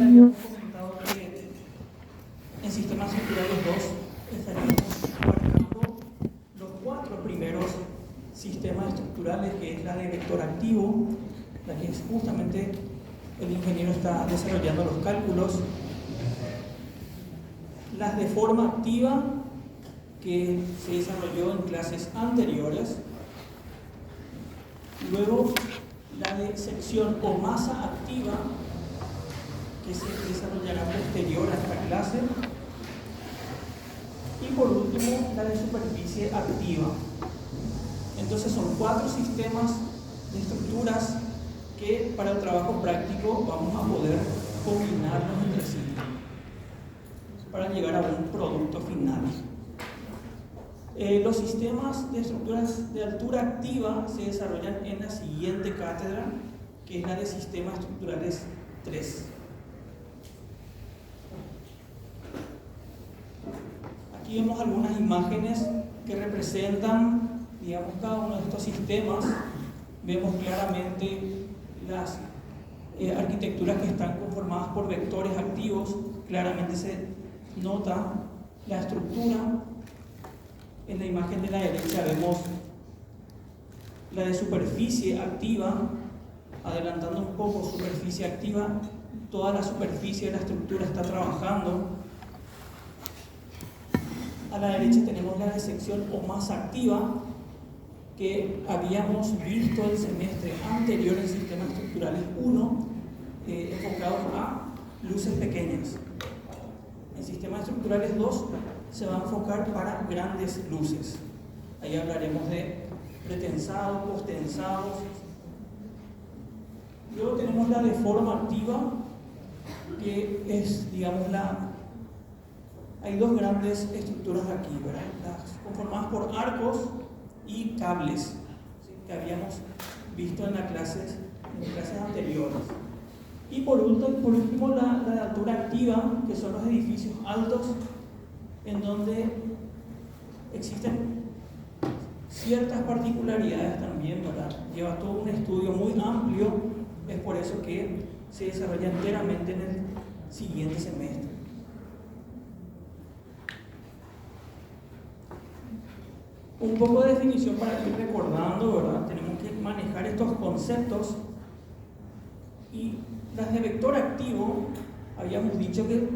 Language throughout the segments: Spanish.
habíamos comentado que en sistemas estructurales 2 estaríamos abarcando los 4 primeros sistemas estructurales, que es la de vector activo, la que es justamente el ingeniero está desarrollando los cálculos, las de forma activa, que se desarrolló en clases anteriores, luego la de sección o masa activa, que se desarrollará posterior a esta clase, y por último la de superficie activa. Entonces son 4 sistemas de estructuras que para el trabajo práctico vamos a poder combinarlos entre sí para llegar a un producto final. Los sistemas de estructuras de altura activa se desarrollan en la siguiente cátedra, que es la de sistemas estructurales 3. Aquí vemos algunas imágenes que representan, digamos, cada uno de estos sistemas. Vemos claramente las arquitecturas que están conformadas por vectores activos. Claramente se nota la estructura. En la imagen de la derecha vemos la de superficie activa. Adelantando un poco, superficie activa, toda la superficie de la estructura está trabajando. A la derecha tenemos la de sección o masa activa, que habíamos visto el semestre anterior en sistemas estructurales 1, enfocados a luces pequeñas. En sistemas estructurales 2 se va a enfocar para grandes luces. Ahí hablaremos de pretensados, postensados. Luego tenemos la de forma activa, que es, digamos, hay 2 grandes estructuras aquí, ¿verdad? Las conformadas por arcos y cables, ¿sí?, que habíamos visto en las clases anteriores. Y por último la de altura activa, que son los edificios altos, en donde existen ciertas particularidades también, ¿verdad? Lleva todo un estudio muy amplio, es por eso que se desarrolla enteramente en el siguiente semestre. Un poco de definición para ir recordando, ¿verdad? Tenemos que manejar estos conceptos. Y las de vector activo, habíamos dicho que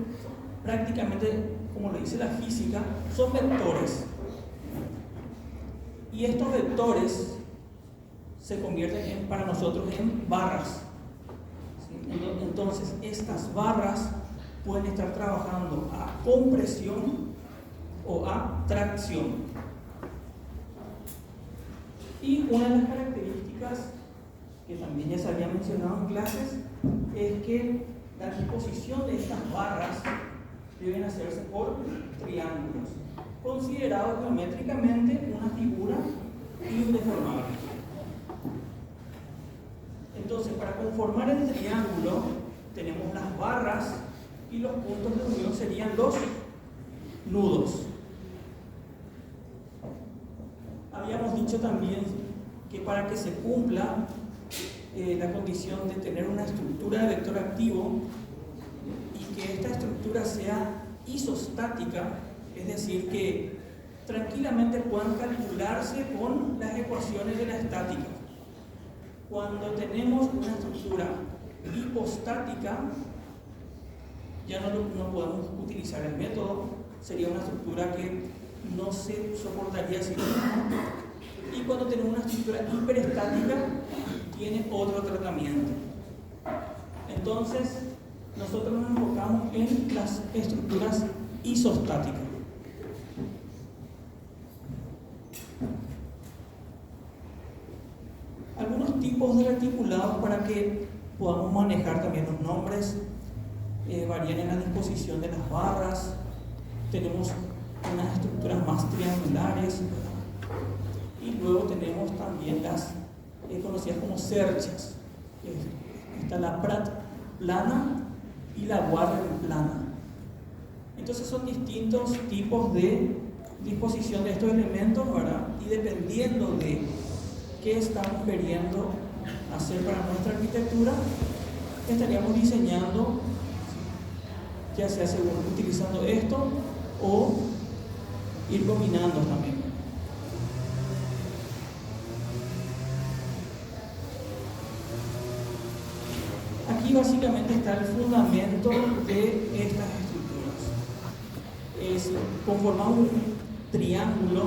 prácticamente, como lo dice la física, son vectores. Y estos vectores se convierten para nosotros en barras. ¿Sí? Entonces, estas barras pueden estar trabajando a compresión o a tracción. Y una de las características que también ya se había mencionado en clases es que la disposición de estas barras deben hacerse por triángulos, considerados geométricamente una figura indeformable. Entonces, para conformar el triángulo tenemos las barras y los puntos de unión serían los nudos. Habíamos dicho también que para que se cumpla la condición de tener una estructura de vector activo y que esta estructura sea isostática, es decir, que tranquilamente puedan calcularse con las ecuaciones de la estática. Cuando tenemos una estructura hipostática, ya no podemos utilizar el método, sería una estructura que no se soportaría así mismo. Y cuando tenemos una estructura hiperestática, tiene otro tratamiento. Entonces, nosotros nos enfocamos en las estructuras isostáticas. Algunos tipos de articulados para que podamos manejar también los nombres varían en la disposición de las barras. Tenemos unas estructuras más triangulares, y luego tenemos también las conocidas como cerchas. Está la Pratt plana y la Warren plana. Entonces son distintos tipos de disposición de estos elementos, ¿verdad? Y dependiendo de qué estamos queriendo hacer para nuestra arquitectura, estaríamos diseñando ya sea utilizando esto o ir combinando también. Aquí básicamente está el fundamento de estas estructuras. Conformamos un triángulo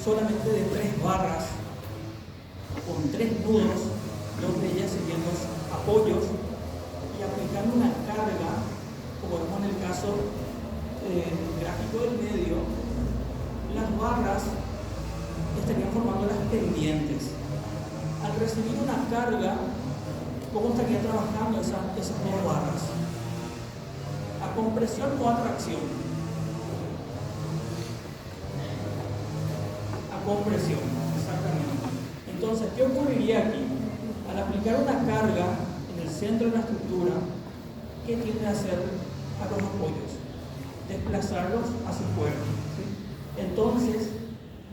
solamente de 3 barras con 3 nudos, donde ellas serían los apoyos, y aplicando una carga, como vemos en el caso gráfico del medio, las barras estarían formando las pendientes. Al recibir una carga, ¿cómo estaría trabajando esas 2 barras? ¿A compresión o a tracción? A compresión, exactamente. Entonces, ¿qué ocurriría aquí? Al aplicar una carga en el centro de la estructura, ¿qué tiende a hacer a los apoyos? Desplazarlos hacia afuera, ¿sí? Entonces,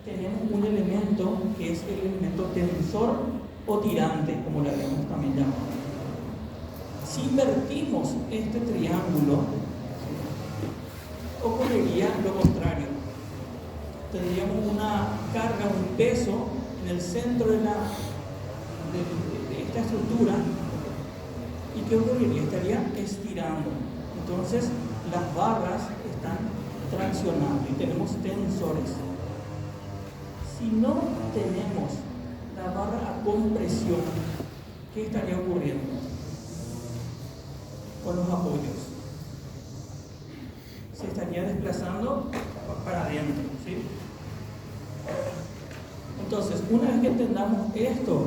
tenemos un elemento que es el elemento tensor o tirante, como le habíamos también llamado. Si invertimos este triángulo, ocurriría lo contrario. Tendríamos una carga, un peso en el centro de esta estructura, y ¿qué ocurriría? Estaría estirando. Entonces las barras están traccionando y tenemos tensores. Si no tenemos la barra a compresión, ¿qué estaría ocurriendo con los apoyos? Se estaría desplazando para adentro, ¿sí? Entonces, una vez que entendamos esto,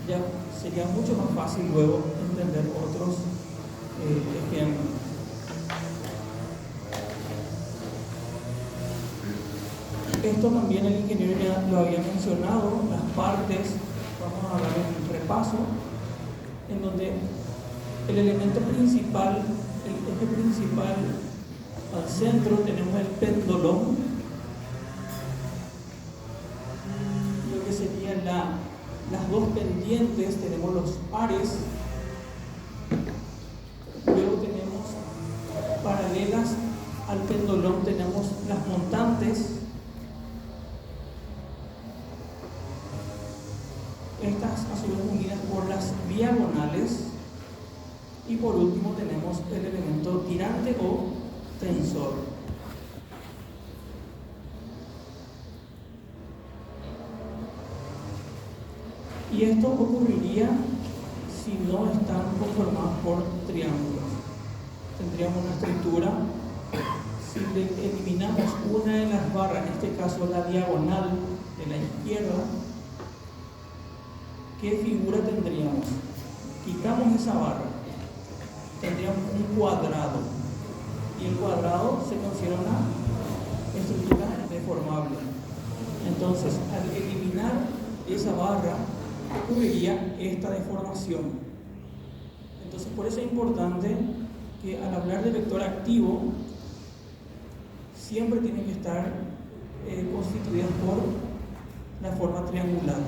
ya sería mucho más fácil luego entender otros ejemplos. Esto también el ingeniero ya lo había mencionado, las partes, vamos a dar un repaso, en donde el elemento principal, el eje principal al centro tenemos el pendolón, lo que serían las 2 pendientes, tenemos los ares, luego tenemos paralelas al pendolón, tenemos las montantes, estas a su vez unidas por las diagonales, y por último tenemos el elemento tirante o tensor. Y esto ocurriría si no están conformados por triángulos. Tendríamos una estructura, si eliminamos una de las barras, en este caso la diagonal de la izquierda, ¿qué figura tendríamos? Quitamos esa barra, tendríamos un cuadrado, y el cuadrado se considera una estructura deformable. Entonces, al eliminar esa barra, ocurriría esta deformación. Entonces, por eso es importante que al hablar de vector activo, siempre tienen que estar constituidas por la forma triangular.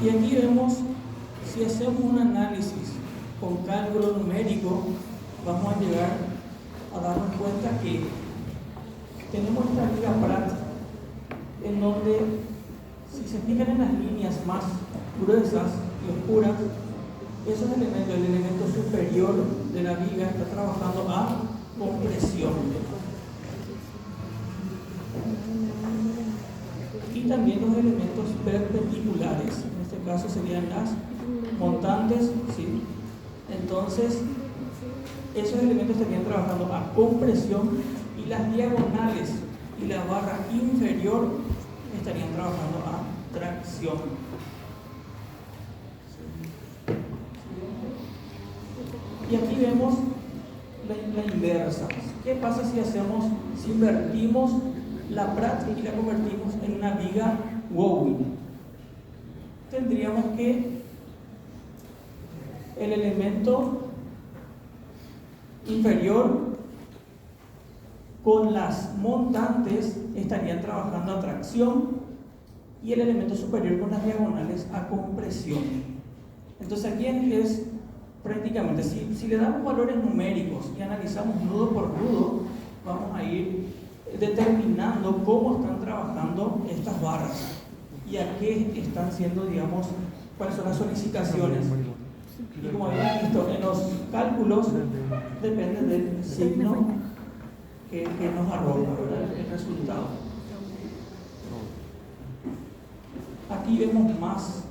Y aquí vemos, si hacemos un análisis con cálculo numérico, vamos a llegar a darnos cuenta que tenemos esta liga Pratt, en donde, si se fijan en las líneas más gruesas y oscuras, esos elementos, el elemento superior de la viga está trabajando a compresión. Y también los elementos perpendiculares, en este caso serían las montantes, ¿sí? Entonces, esos elementos estarían trabajando a compresión, y las diagonales y la barra inferior estarían trabajando a tracción. Y aquí vemos la inversa. ¿Qué pasa si invertimos la Pratt y la convertimos en una viga Wowin? Tendríamos que el elemento inferior con las montantes estarían trabajando a tracción, y el elemento superior con las diagonales a compresión. Entonces aquí es prácticamente, si le damos valores numéricos y analizamos nudo por nudo, vamos a ir determinando cómo están trabajando estas barras y a qué están siendo, digamos, cuáles son las solicitaciones. Y como habíamos visto en los cálculos, depende del signo que nos arroja, ¿verdad?, el resultado. Aquí vemos más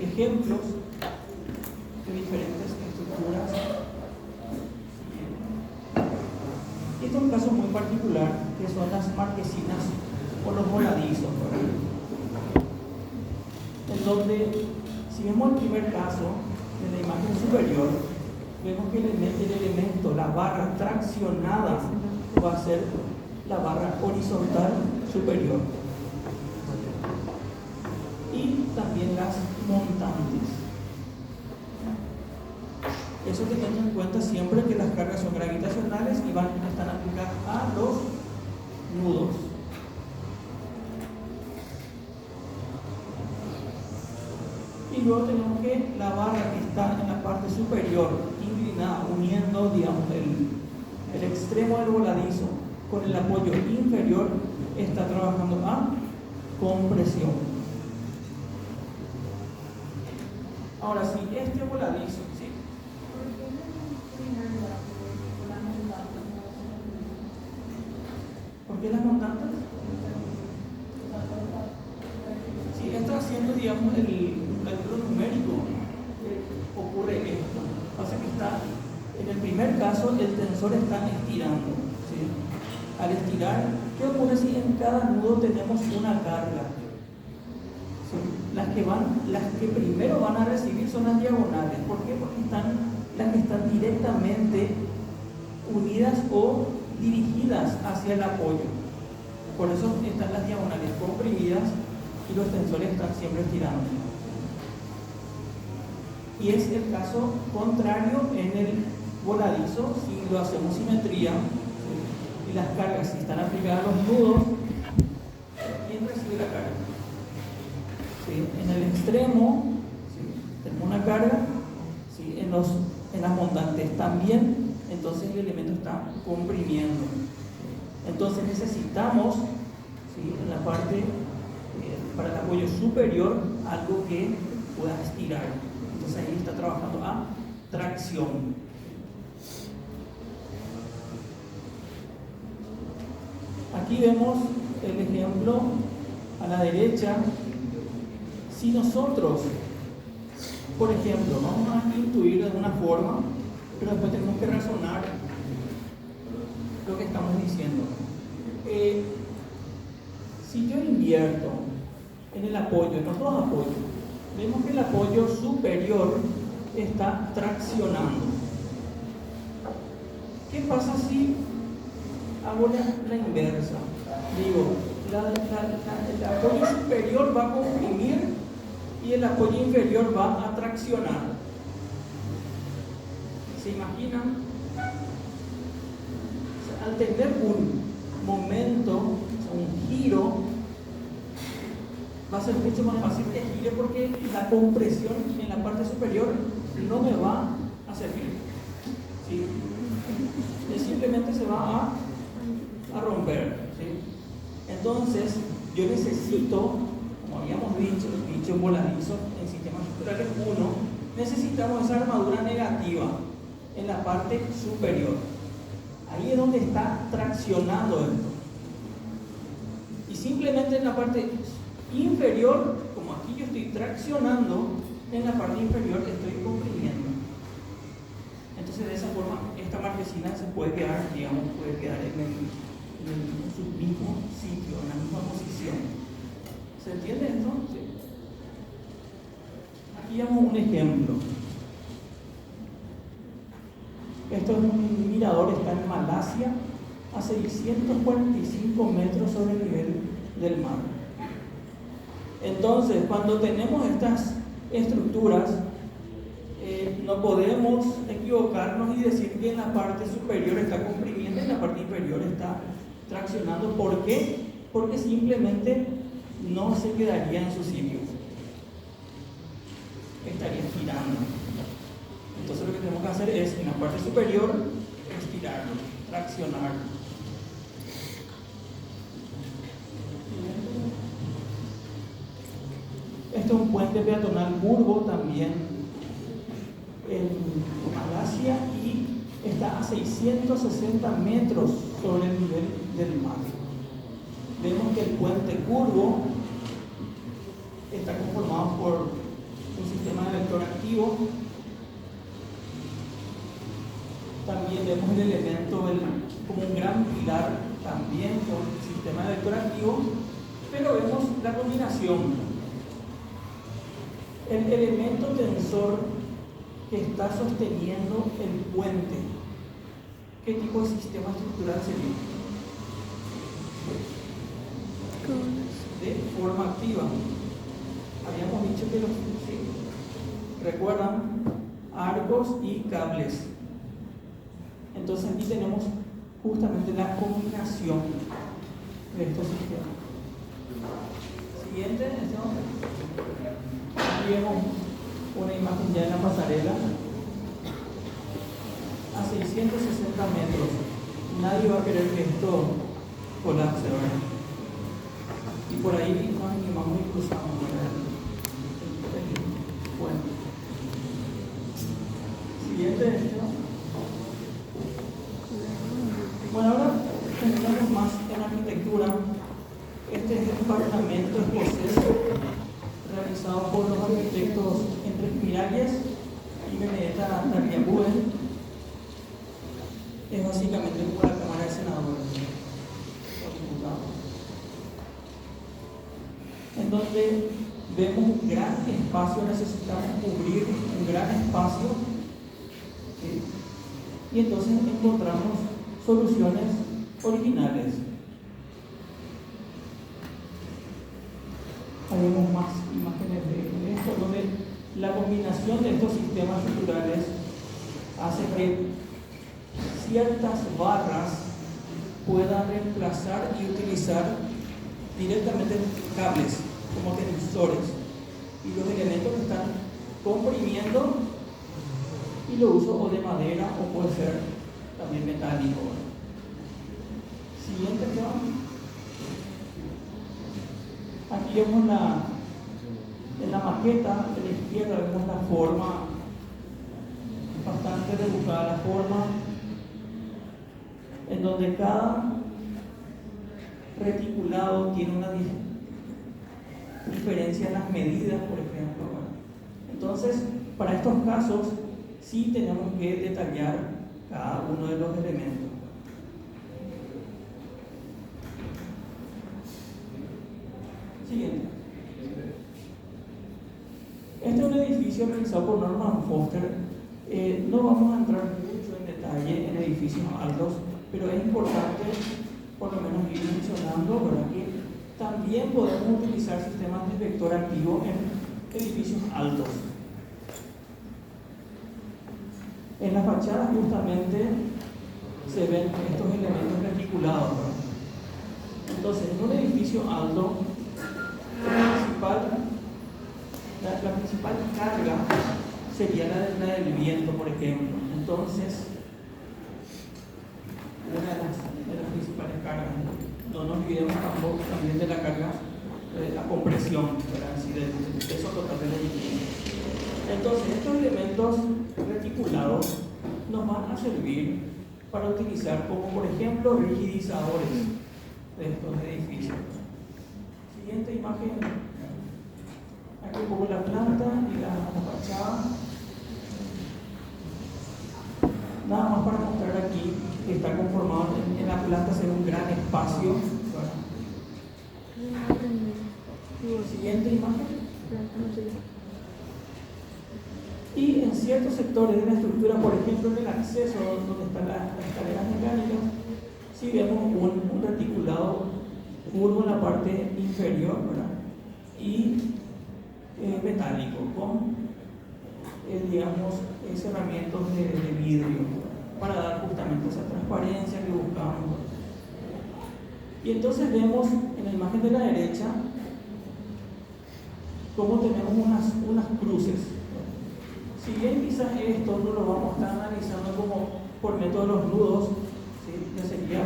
ejemplos de diferentes estructuras. Este es un caso muy particular, que son las marquesinas o los voladizos, en donde, si vemos el primer caso de la imagen superior, vemos que el elemento, la barra traccionada, va a ser la barra horizontal superior, y también las montantes. Eso teniendo en cuenta siempre que las cargas son gravitacionales y están aplicadas a los nudos. Y luego tenemos que la barra que está en la parte superior, inclinada, uniendo, digamos, el extremo del voladizo con el apoyo inferior, está trabajando a compresión. Ahora, si este voladizo, ¿sí? ¿Por qué las montantes? Si está haciendo, digamos, el cálculo numérico, ocurre esto. Pasa que está, en el primer caso, el tensor está estirando, ¿sí? Al estirar, ¿qué ocurre si en cada nudo tenemos una carga? ¿Sí? Las que primero van a recibir son las diagonales. ¿Por qué? Porque están las que están directamente unidas o dirigidas hacia el apoyo. Por eso están las diagonales comprimidas y los tensores están siempre estirando. Y es el caso contrario en el voladizo. Si lo hacemos simetría, ¿sí?, y las cargas, si están aplicadas a los nudos, ¿quién recibe la carga? ¿Sí? En el extremo, ¿sí?, tenemos una carga, ¿sí?, en las montantes también. Entonces el elemento está comprimiendo. Entonces necesitamos, ¿sí?, en la parte para el apoyo superior, algo que pueda estirar. Entonces ahí está trabajando a tracción. Aquí vemos el ejemplo a la derecha. Si nosotros, por ejemplo, vamos a intuir de una forma, pero después tenemos que razonar lo que estamos diciendo. Si yo invierto en el apoyo, en los dos apoyos, vemos que el apoyo superior está traccionando. ¿Qué pasa si hago la inversa? Digo, el apoyo superior va a comprimir y el apoyo inferior va a traccionar. ¿Se imaginan? Al tener un momento, un giro, va a ser mucho más fácil que gire porque la compresión en la parte superior no me va a servir, ¿sí? Simplemente se va a romper, ¿sí? Entonces yo necesito, como habíamos dicho en voladizo, en sistemas estructurales 1, necesitamos esa armadura negativa en la parte superior. Ahí es donde está traccionando esto. Y simplemente en la parte inferior, como aquí yo estoy traccionando, en la parte inferior estoy comprimiendo. Entonces de esa forma esta marquesina se puede quedar, digamos, en su mismo sitio, en la misma posición. ¿Se entiende esto? Sí. Aquí damos un ejemplo. Esto es un mirador, está en Malasia, a 645 metros sobre el nivel del mar. Entonces, cuando tenemos estas estructuras, no podemos equivocarnos y decir que en la parte superior está comprimiendo y en la parte inferior está traccionando. ¿Por qué? Porque simplemente no se quedaría en su sitio, estaría girando. hacer es, en la parte superior, estirarlo, traccionarlo. Este es un puente peatonal curvo también en Malasia y está a 660 metros sobre el nivel del mar. Vemos que el puente curvo está conformado por un sistema de vector activo. También vemos el elemento como un gran pilar también con el sistema de vector activo, pero vemos la combinación. El elemento tensor que está sosteniendo el puente, ¿qué tipo de sistema estructural sería? De forma activa. Habíamos dicho que recuerdan, arcos y cables. Entonces aquí tenemos justamente la combinación de estos sistemas. Siguiente, aquí vemos una imagen ya en la pasarela a 660 metros. Nadie va a querer que esto colapse, ¿verdad? Y por ahí nos animamos y cruzamos, ¿verdad? Bueno. Siguiente, Bueno, ahora tenemos más en arquitectura. Este es el parlamento escocés realizado por los arquitectos Enric Miralles y Benedetta Tagliabue. Es básicamente como la Cámara de Senadores o diputados, en donde vemos un gran espacio, necesitamos cubrir un gran espacio, ¿sí? Y entonces encontramos soluciones originales. Haremos más imágenes de esto, donde la combinación de estos sistemas estructurales hace que ciertas barras puedan reemplazar y utilizar directamente cables como tensores, y los elementos que están comprimiendo, y lo uso o de madera o puede ser también metálico. Siguiente tema. Aquí vemos en la maqueta de la izquierda, vemos la forma bastante rebuscada, la forma en donde cada reticulado tiene una diferencia en las medidas, por ejemplo. Entonces, para estos casos sí tenemos que detallar cada uno de los elementos. Siguiente. Este es un edificio realizado por Norman Foster. No vamos a entrar mucho en detalle en edificios altos, pero es importante por lo menos ir mencionando, ¿verdad?, que también podemos utilizar sistemas de vector activo en edificios altos. En la fachada justamente se ven estos elementos reticulados, ¿verdad? Entonces, en un edificio alto, la principal carga sería la del viento, por ejemplo. Entonces, una de las principales cargas, no nos olvidemos tampoco también de la carga de la compresión, así del peso total del edificio. Entonces, estos elementos reticulados nos van a servir para utilizar como, por ejemplo, rigidizadores de estos edificios. Siguiente imagen. Aquí un poco la planta y la fachada. Nada más para mostrar aquí que está conformado en la planta ser un gran espacio. Siguiente imagen. Y en ciertos sectores de la estructura, por ejemplo en el acceso donde están las escaleras mecánicas, sí vemos un reticulado curvo en la parte inferior, ¿verdad?, y metálico con digamos cerramientos de vidrio para dar justamente esa transparencia que buscamos. Y entonces vemos en la imagen de la derecha cómo tenemos unas cruces, Si bien quizás esto no lo vamos a estar analizando como por método de los nudos, ¿sí? Ya sería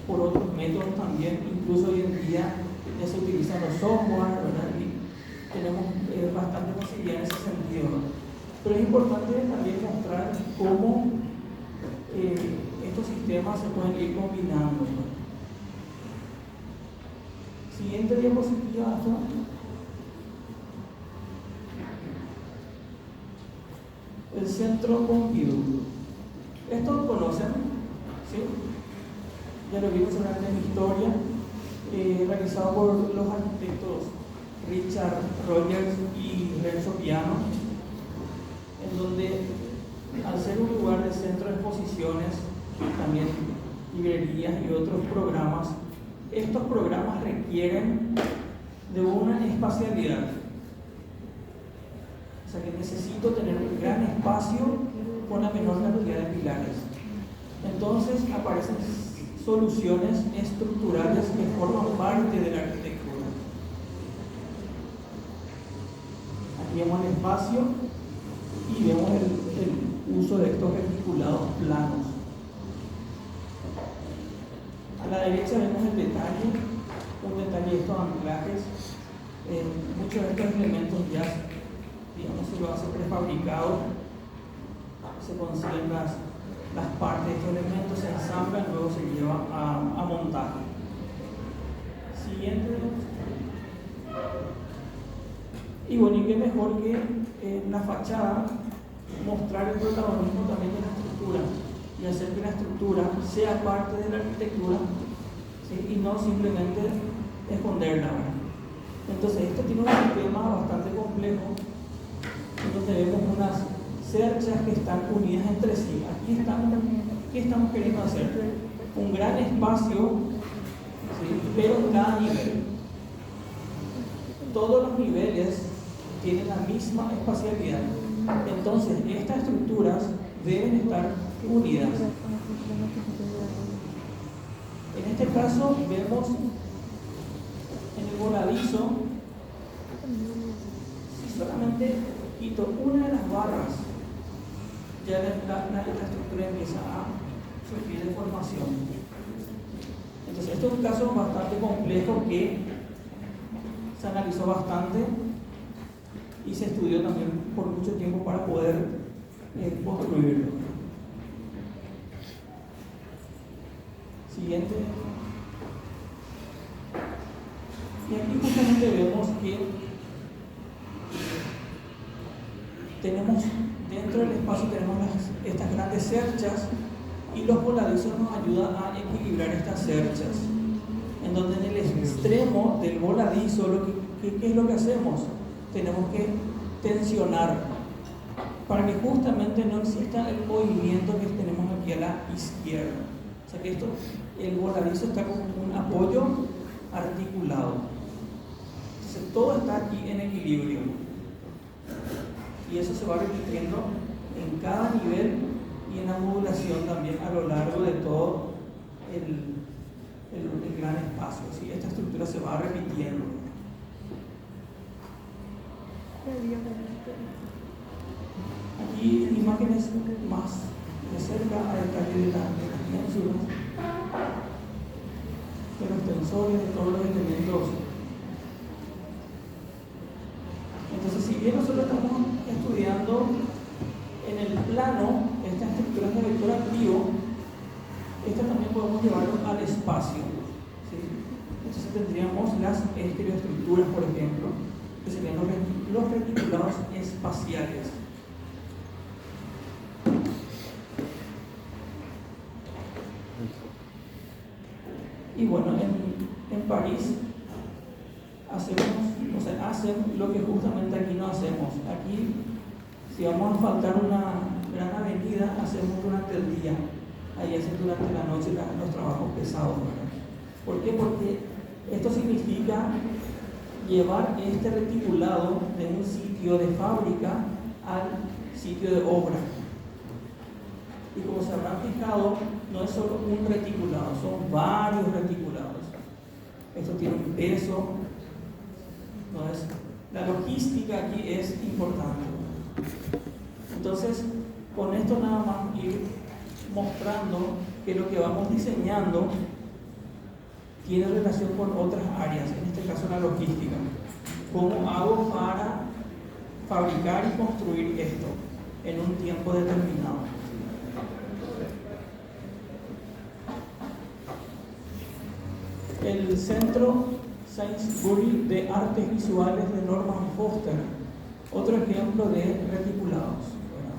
por otros métodos también, incluso hoy en día ya se utilizan los software, ¿verdad? Y tenemos bastante facilidad en ese sentido, ¿no? Pero es importante también mostrar cómo estos sistemas se pueden ir combinando, ¿no? Siguiente diapositiva. El Centro Pompidou. Esto lo conocen, ¿sí? Ya lo vimos durante mi historia, realizado por los arquitectos Richard Rogers y Renzo Piano, en donde al ser un lugar de centro de exposiciones, también librerías y otros programas, estos programas requieren de una espacialidad. O sea que necesito tener un gran espacio con la menor cantidad de pilares. Entonces aparecen soluciones estructurales que forman parte de la arquitectura. Aquí vemos el espacio y vemos el uso de estos articulados planos. A la derecha vemos el detalle, un detalle de estos anclajes. Muchos de estos elementos ya, digamos, se lo hace prefabricado, se consiguen las partes de estos elementos, se ensamblan, luego se lleva a montaje. Siguiente. Y bueno, y qué mejor que en la fachada mostrar el protagonismo también de la estructura y hacer que la estructura sea parte de la arquitectura, ¿sí? Y no simplemente esconderla, ¿verdad? Entonces esto tiene un sistema bastante complejo, donde vemos unas cerchas que están unidas entre sí. ¿Qué estamos queriendo hacer? Un gran espacio, ¿sí? Pero en cada nivel. Todos los niveles tienen la misma espacialidad. Entonces, estas estructuras deben estar unidas. En este caso, vemos en el voladizo, si solamente quito una de las barras, ya la estructura empieza a sufrir deformación. Entonces, esto es un caso bastante complejo que se analizó bastante y se estudió también por mucho tiempo para poder construirlo. Siguiente. Y aquí justamente vemos que tenemos dentro del espacio tenemos estas grandes cerchas y los voladizos nos ayudan a equilibrar estas cerchas, en donde en el extremo del voladizo ¿qué es lo que hacemos? Tenemos que tensionar para que justamente no exista el movimiento que tenemos aquí a la izquierda. O sea que el voladizo está como un apoyo articulado. Entonces todo está aquí en equilibrio. Y eso se va repitiendo en cada nivel y en la modulación también a lo largo de todo el gran espacio. ¿Sí? Esta estructura se va repitiendo. Aquí imágenes más de cerca a detalle de las dimensiones, de los tensores, de todos los elementos. Entonces, si bien nosotros estamos estudiando en el plano estas estructuras de vector activo, estas también podemos llevarlo al espacio, ¿sí? Entonces tendríamos las estereoestructuras, por ejemplo, que serían los reticulados espaciales. Y bueno, en París hacen lo que justamente aquí no hacemos. Aquí, si vamos a asfaltar una gran avenida, hacemos durante el día. Ahí hacen durante la noche los trabajos pesados, ¿verdad? ¿Por qué? Porque esto significa llevar este reticulado de un sitio de fábrica al sitio de obra. Y como se habrán fijado, no es solo un reticulado, son varios reticulados. Esto tiene un peso. La logística aquí es importante. Entonces, con esto nada más ir mostrando que lo que vamos diseñando tiene relación con otras áreas, en este caso la logística. ¿Cómo hago para fabricar y construir esto en un tiempo determinado? El Centro Sainsbury de Artes Visuales de Norman Foster, otro ejemplo de reticulados, ¿verdad?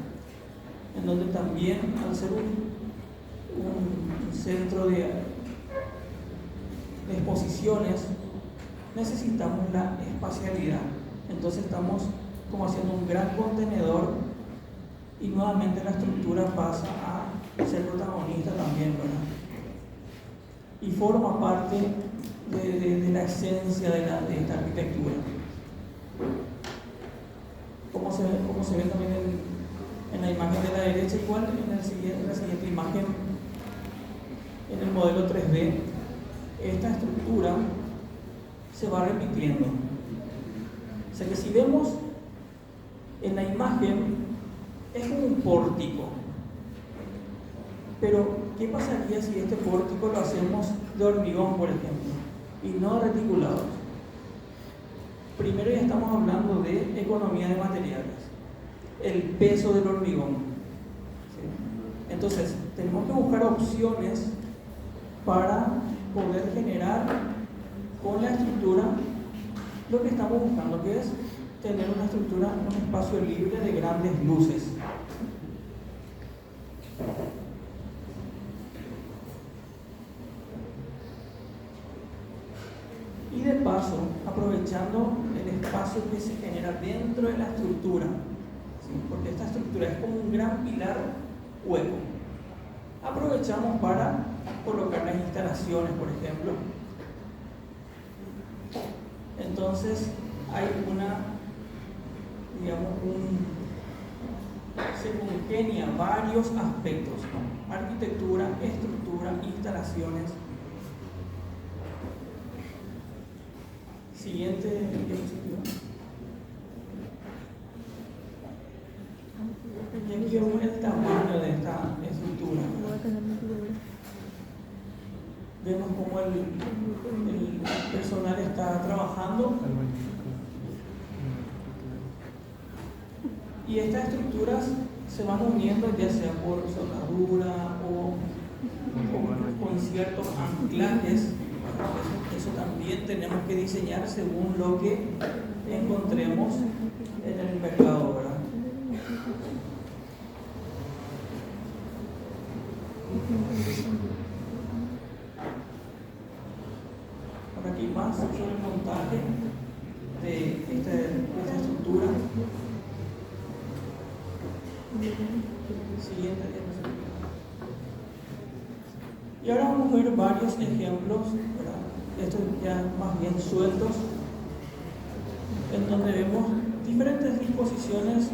En donde también, al ser un centro de exposiciones, necesitamos la espacialidad. Entonces estamos como haciendo un gran contenedor y nuevamente la estructura pasa a ser protagonista también, ¿verdad? Y forma parte de la esencia de esta arquitectura. Como se ve también en la imagen de la derecha, igual en la siguiente imagen, en el modelo 3D, esta estructura se va repitiendo. O sea que si vemos en la imagen, es como un pórtico. Pero, ¿qué pasaría si este pórtico lo hacemos de hormigón, por ejemplo, y no de reticulados? Primero ya estamos hablando de economía de materiales, el peso del hormigón. ¿Sí? Entonces, tenemos que buscar opciones para poder generar con la estructura lo que estamos buscando, que es tener una estructura, un espacio libre de grandes luces. Y de paso, aprovechando el espacio que se genera dentro de la estructura, ¿sí? Porque esta estructura es como un gran pilar hueco. Aprovechamos para colocar las instalaciones, por ejemplo. Entonces, hay se congenia varios aspectos, ¿no? Arquitectura, estructura, instalaciones. Siguiente diapositiva. Y aquí vemos el tamaño de esta estructura. Vemos cómo el personal está trabajando. Y estas estructuras se van uniendo ya sea por soldadura o con ciertos anclajes. Eso también tenemos que diseñar según lo que encontremos en el mercado, ¿verdad? Por aquí más sobre el montaje de esta estructura. Siguiente diapositiva. Y ahora vamos a ver varios ejemplos, ¿verdad? Estos ya más bien sueltos, en donde vemos diferentes disposiciones,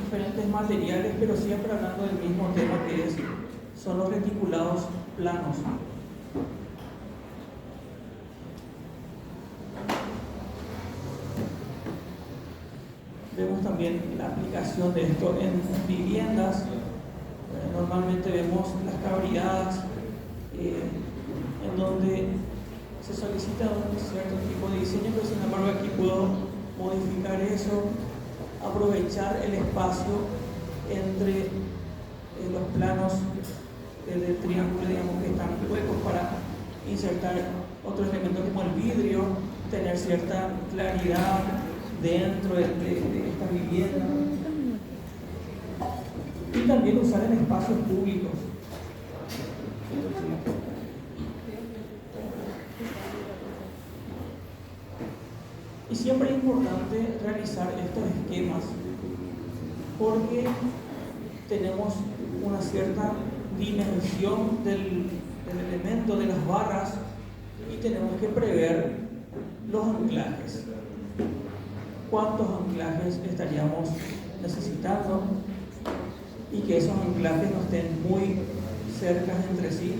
diferentes materiales, pero siempre hablando del mismo tema, que son los reticulados planos. Vemos también la aplicación de esto en viviendas. Normalmente vemos las cabriadas, en donde se solicita un cierto tipo de diseño, pero sin embargo aquí puedo modificar eso, aprovechar el espacio entre los planos del triángulo, digamos, que están huecos, para insertar otros elementos como el vidrio, tener cierta claridad dentro de esta vivienda, y también usar en espacios públicos. Y siempre es importante realizar estos esquemas porque tenemos una cierta dimensión del elemento, de las barras, y tenemos que prever los anclajes. ¿Cuántos anclajes estaríamos necesitando? Y que esos anclajes no estén muy cerca entre sí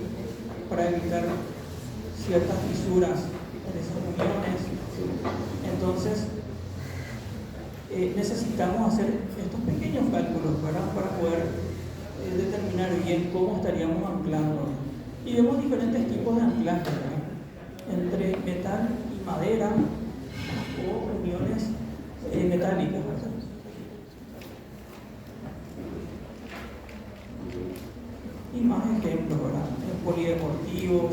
para evitar ciertas fisuras en esas uniones. Entonces, necesitamos hacer estos pequeños cálculos, ¿verdad? Para poder determinar bien cómo estaríamos anclando. Y vemos diferentes tipos de anclaje, ¿verdad? Entre metal y madera o uniones metálicas, ¿verdad? Y más ejemplos, ¿verdad? En polideportivos,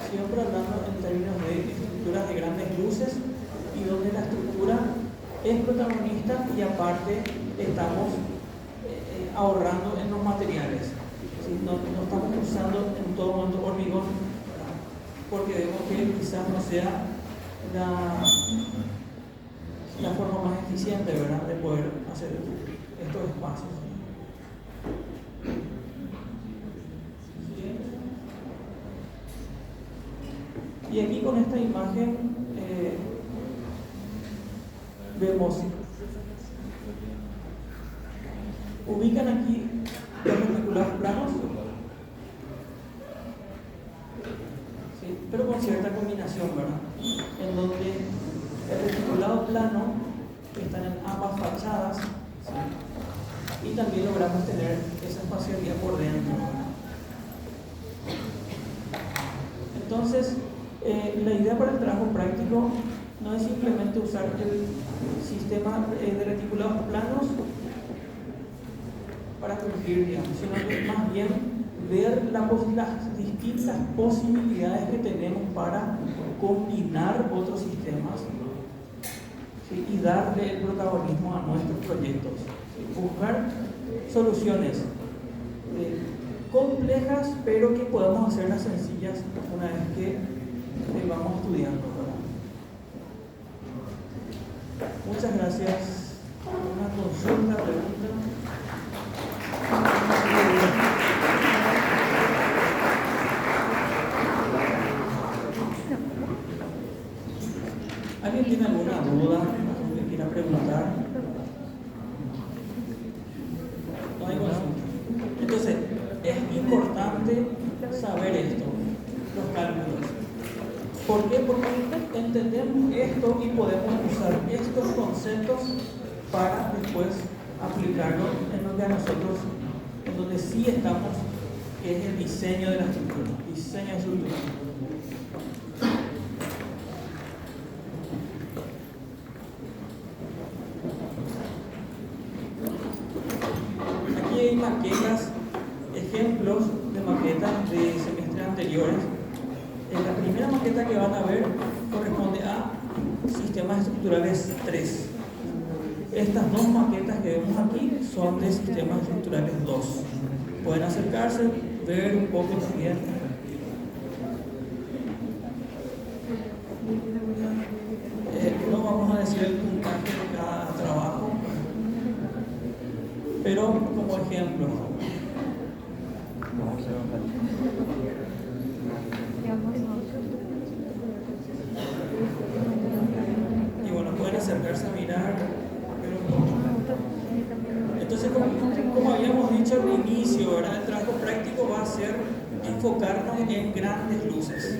siempre hablando en términos de estructuras de grandes luces y donde la estructura es protagonista y aparte estamos ahorrando en los materiales. ¿Sí? No estamos usando en todo momento hormigón, ¿verdad? Porque vemos que quizás no sea la forma más eficiente, ¿verdad?, de poder hacer estos espacios. Y aquí con esta imagen vemos, ubican aquí los reticulados planos, ¿sí? Pero con cierta combinación, ¿verdad? En donde el reticulado plano están en ambas fachadas, ¿sí? Y también logramos tener esa espacialidad por dentro, ¿verdad? Entonces, la idea para el trabajo práctico no es simplemente usar el sistema de reticulados planos para cumplir, digamos, sino que más bien ver las distintas posibilidades que tenemos para combinar otros sistemas, ¿sí? Y darle el protagonismo a nuestros proyectos, ¿sí? Buscar soluciones complejas, pero que podamos hacerlas sencillas una vez que vamos estudiando, ¿verdad? Muchas gracias. Una consulta, pregunta. ¿Alguien tiene alguna duda que quiera preguntar? No hay consulta. Entonces, es importante saber esto, los cálculos. ¿Por qué? Porque entendemos esto y podemos usar estos conceptos para después aplicarlo en lo que a nosotros, en donde sí estamos, que es el diseño de la estructura, diseño de estructura. Aquí hay maquetas, ejemplos de maquetas de semestres anteriores. La primera maqueta que van a ver corresponde a sistemas estructurales 3. Estas dos maquetas que vemos aquí son de sistemas estructurales 2. Pueden acercarse, ver un poco también. No vamos a decir el puntaje de cada trabajo, pero como ejemplo. Y bueno, pueden acercarse a mirar, pero entonces como habíamos dicho al inicio, ¿verdad? El trabajo práctico va a ser enfocarnos en grandes luces, ¿sí?